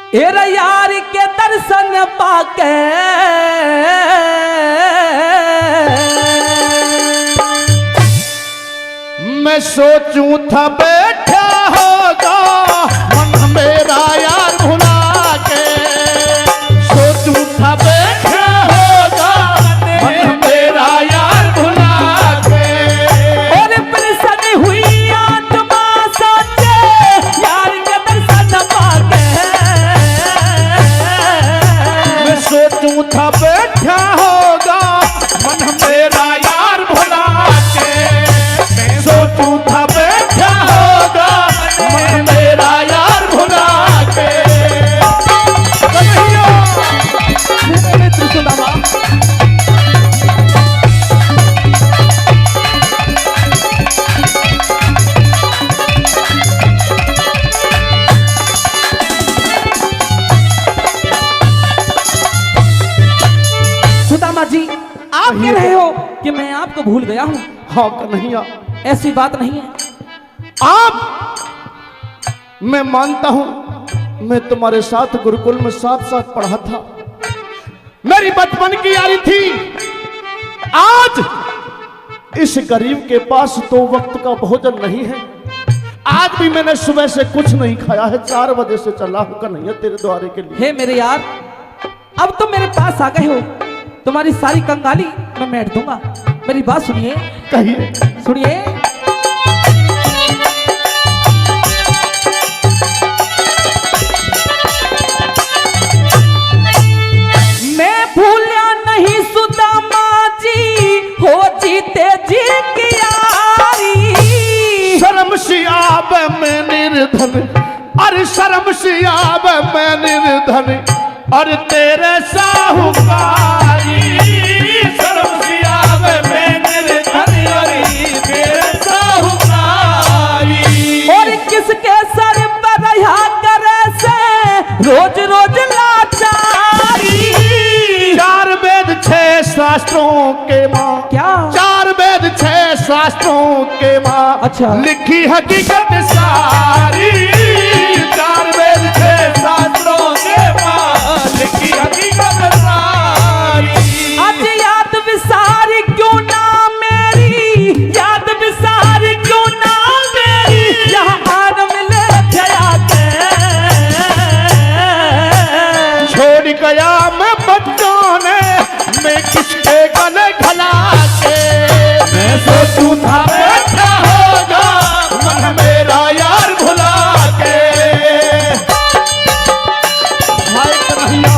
Era यार के दर्शन पाके मैं सोचूं था बैठा होगा मन मेरा यार भुला के, सोचूं था बैठा होगा मन मेरा यार भुला के। और प्रसन्न हुई आत्मा सोचे यार के दर्शन पाके। मैं सोचूं था बैठा होगा मन मेरा यार भुला के, सोचूं था बैठा होगा मन मेरा यार भुला के। मित्र सुदामा सुदामा जी, आप कह रहे हो कि मैं आपको भूल गया हूँ? हाँ कन्हैया, ऐसी बात नहीं है। आप, मैं मानता हूं मैं तुम्हारे साथ गुरुकुल में साथ साथ पढ़ा था, मेरी बचपन की यारी थी। आज इस गरीब के पास 2 वक्त का भोजन नहीं है। आज भी मैंने सुबह से कुछ नहीं खाया है, 4 बजे से चला हूं कन्हैया तेरे द्वारे के लिए। हे मेरे यार, अब तुम मेरे पास आ गए हो, तुम्हारी सारी कंगाली मैं मेट दूंगा। मेरी बात सुनिए। कहिए। सुनिए। मैं भूलिया नहीं सुदामा जी, हो जीते जी की यारी। शर्म सियाब में निर्धन, अरे शर्म सियाब में निर्धन, और तेरे साहूकारी। शर्म सियाब में निर्धन, और तेरे साहूकारी। और किसके सर पर रहा करे से रोज रोज लाचारी। 4 वेद 6 शास्त्रों के माँ, क्या? 4 वेद 6 शास्त्रों के माँ, अच्छा। लिखी हकीकत सारी। 4 वेद 6 शास्त्रों के माँ, लिखी हकीकत सारी। आज याद विसारी क्यों ना मेरी, याद विसारी क्यों ना मेरी, यहाँ आन मिले जया के। छोड़ गया मैं बच्चों ने, मैं किसके गले खला के। मैं सोचूं था बैठा होगा मन मेरा यार भुला के। हाय कन्हैया,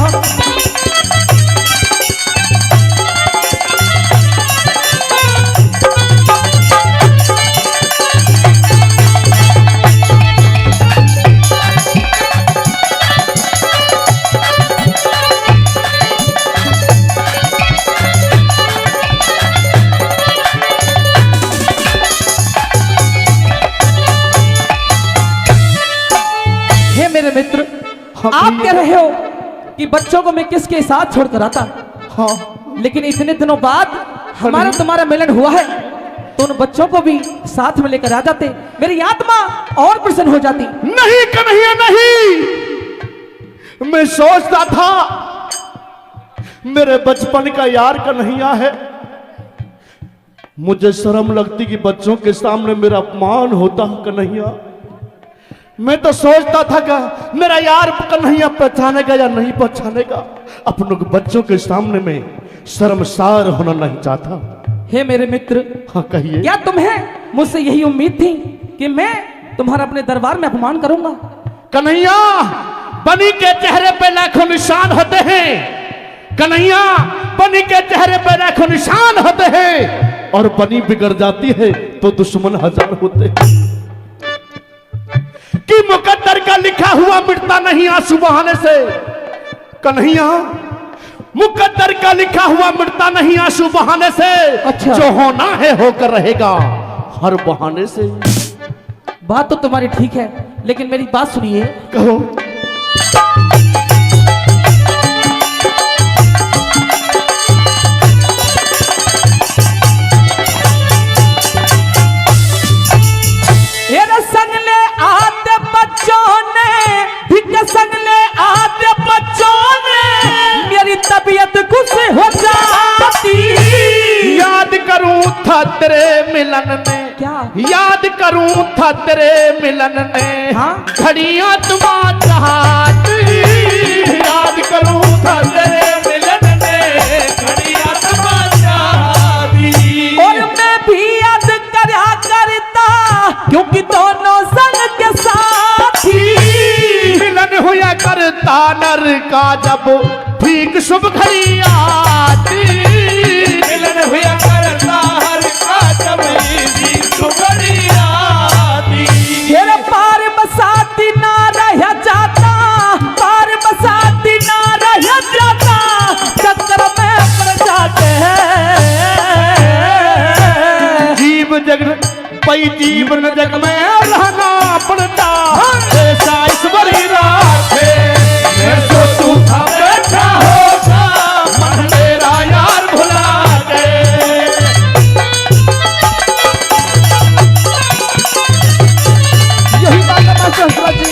हे मेरे मित्र, हाँ, आप कह रहे हो कि बच्चों को मैं किसके साथ छोड़कर आता, हाँ लेकिन इतने दिनों बाद हमारा तुम्हारा मिलन हुआ है, तो उन बच्चों को भी साथ में लेकर आ जाते, मेरी आत्मा और प्रसन्न हो जाती। नहीं कन्हैया नहीं, मैं सोचता था मेरे बचपन का यार कन्हैया है। मुझे शर्म लगती कि बच्चों के सामने मेरा अपमान होता कन्हैया। मैं तो सोचता था कि मेरा यार कन्हैया पहचानेगा या नहीं पहचानेगा। अपनों के बच्चों के सामने में शर्मसार होना नहीं चाहता। हे मेरे मित्र, हाँ कहिए। क्या तुम्हें मुझसे यही उम्मीद थी कि मैं तुम्हारा अपने दरबार में अपमान करूंगा? कन्हैया, बनी के चेहरे पे लाखों निशान होते हैं। कन्हैया, बनी के चेहरे पे लाखों निशान होते हैं, और बनी बिगड़ जाती है तो दुश्मन 1000 होते हैं। कि मुकद्दर का लिखा हुआ मिटता नहीं आंसू बहाने से। कन्हैया, मुकद्दर का लिखा हुआ मिटता नहीं आंसू बहाने से। अच्छा। जो होना है होकर रहेगा हर बहाने से। बात तो तुम्हारी ठीक है, लेकिन मेरी बात सुनिए। कहो। संग ले आते बच्चों ने, भिक संग ले आते मिलन ने क्या? याद करूं था तेरे मिलन ने हाँ? घड़ियां तुमा चाहती याद करूं था तेरे मिलन ने घड़ियां तुमा चाहती और मैं भी याद करया करता क्योंकि दोनों संग के साथी मिलन हुआ करता नर का जब ठीक शुभ घड़ी आती मिलन हुआ करता हर का जब ठीक शुभ घड़ी आती तेरे पार बसाती ना रह जाता पार बसाती ना रह जाता चक्कर में पड़ जाते हैं जीव जग पई जीवन जग में रहना पड़ता ऐसा ईश्वरी राखे मैं तो तू था बैठा होगा मन मेरा यार भुला के यही बात है मास्टर हंसराज जी।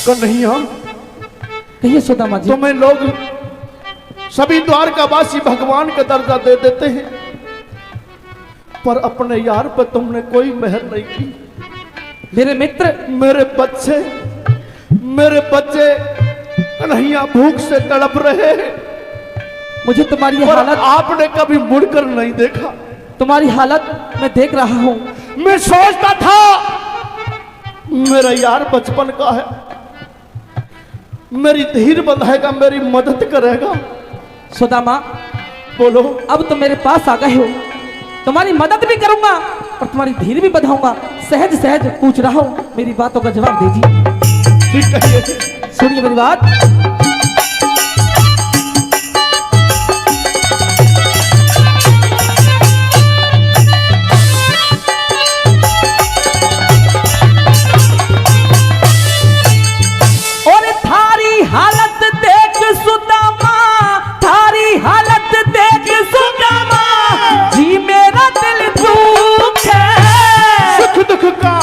कन्हैया कहिए सुदामा जी। तुम्हें लोग सभी द्वारकावासी भगवान का दर्जा दे देते हैं पर अपने यार पर तुमने कोई मेहर नहीं की। मेरे मित्र मेरे बच्चे कन्हैया भूख से तड़प रहे हैं मुझे तुम्हारी पर हालत आपने कभी मुड़कर नहीं देखा। तुम्हारी हालत मैं देख रहा हूँ। मैं सोचता था मेरा यार बचपन का है मेरी धीर बंधाएगा मेरी मदद करेगा। सुदामा बोलो अब तुम मेरे पास आ गए हो तुम्हारी मदद भी करूंगा और तुम्हारी धीर भी बधाऊंगा। सहज सहज पूछ रहा हूँ मेरी बातों का जवाब दीजिए। ठीक कहिए सुनिए मेरी बात। और थारी हालत देख सुदामा थारी हालत देख सुदामा जी मेरा दिल दुख है। सुख दुख का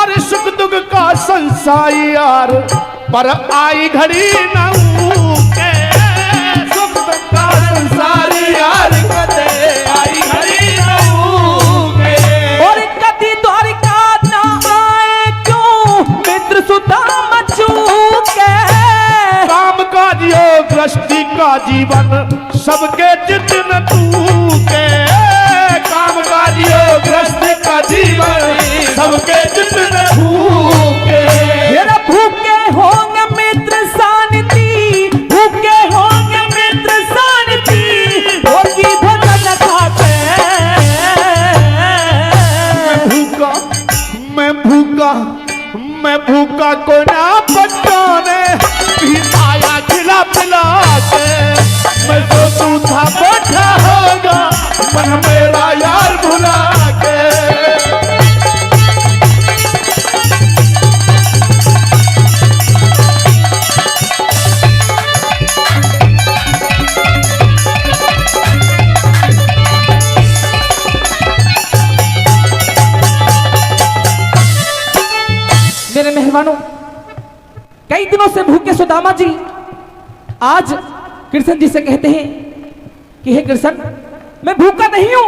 अरे सुख दुख का संसार यार पर आई घड़ी न के सुख दुख का संसार यार कदे आई घड़ी न के और कभी द्वारिका ना आए क्यों मित्र सुदामा चूके। काम काज योग गृहस्थी का जीवन सबके जितन तू के काम काज योग गृहस्थी का जीवन सबके जितन तू के मेरा भूखे होंगे मित्र शांति भूखे होंगे मित्र शांति होगी भजन खाते। मैं भूखा को ना पटाने भी आया खिला पिला के मैं तो तू था बैठा होगा मन मेरा यार भुला के मेरे मेहरबानों कई दिनों से भूखे सुदामा जी आज कृष्ण जी से कहते हैं कि हे कृष्ण मैं भूखा नहीं हूं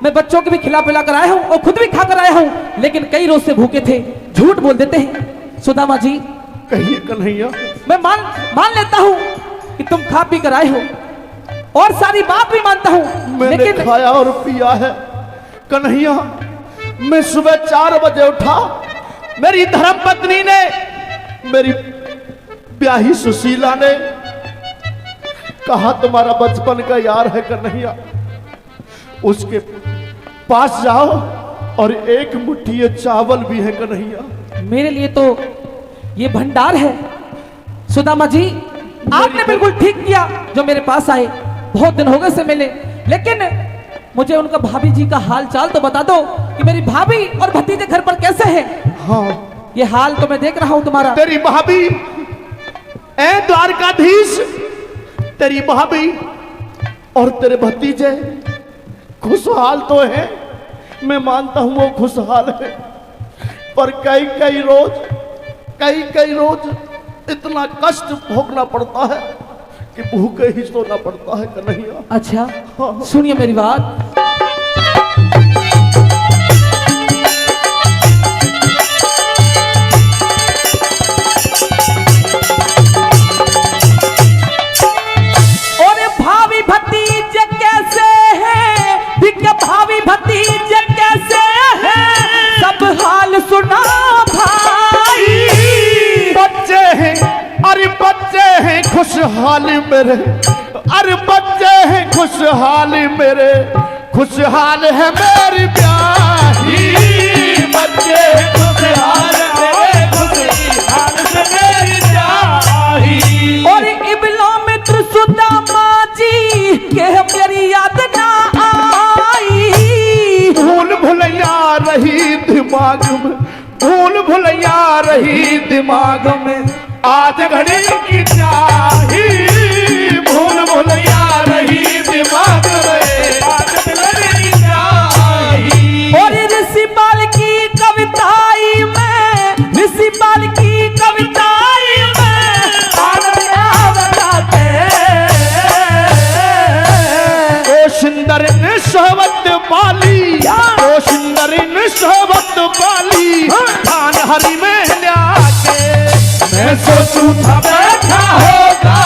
मैं बच्चों को भी खिला पिला कर आया हूं और खुद भी खा कर आया हूं लेकिन कई रोज से भूखे थे झूठ बोल देते हैं। सुदामा जी कहिए कन्हैया मैं मान लेता हूं कि तुम खा पी कर आए हो और सारी बात भी मानता हूं मैंने लेकिन खाया और पिया है कन्हैया। मैं सुबह 4 बजे उठा मेरी धर्म पत्नी ने मेरी ब्याही सुशीला ने कहा तुम्हारा बचपन का यार है कन्हैया उसके पास जाओ और एक मुट्ठी ये चावल भी है कन्हैया। मेरे लिए तो ये भंडार है। सुदामा जी आपने बिल्कुल ठीक किया जो मेरे पास आए बहुत दिन हो गए से मिले लेकिन मुझे उनका भाभी जी का हाल चाल तो बता दो कि मेरी भाभी और भतीजे घर पर कैसे हैं। हाँ ये हाल तो मैं देख रहा हूं तुम्हारा। तेरी भाभी ए द्वारकाधीश तेरी भाभी और तेरे भतीजे खुशहाल तो है, मैं मानता हूं वो खुशहाल है, पर कई कई रोज इतना कष्ट भोगना पड़ता है कि भूखे ही सोना पड़ता है कन्हैया। अच्छा सुनिए मेरी बात। और भाभी भतीजे कैसे हैं, भाभी भतीजे कैसे हैं, सब हाल सुना भाई। बच्चे हैं, अरे बच्चे हैं खुशहाल मेरे, अरे बच्चे हैं खुशहाल मेरे, खुशहाल है मेरी ब्याही। बच्चे हैं खुशहाल मेरे, खुशहाल है मेरी ब्याही। और इबला मित्र सुदामा जी के मेरी याद ना आई। भूल भुलैया रही दिमाग में, भूल भुलैया रही दिमाग में, आज घड़ी की चाही। भूल भुलैया रही दिमाग में, आज घड़ी की चाही। और ऋषि बाल की कविताई में, ऋषि बाल की कविताई में बताते ओ सुंदर निस्वत बाली, ओ सुंदर निस्वत बाली, धान हरी में ल्या के मैं सोचूं था बैठा होगा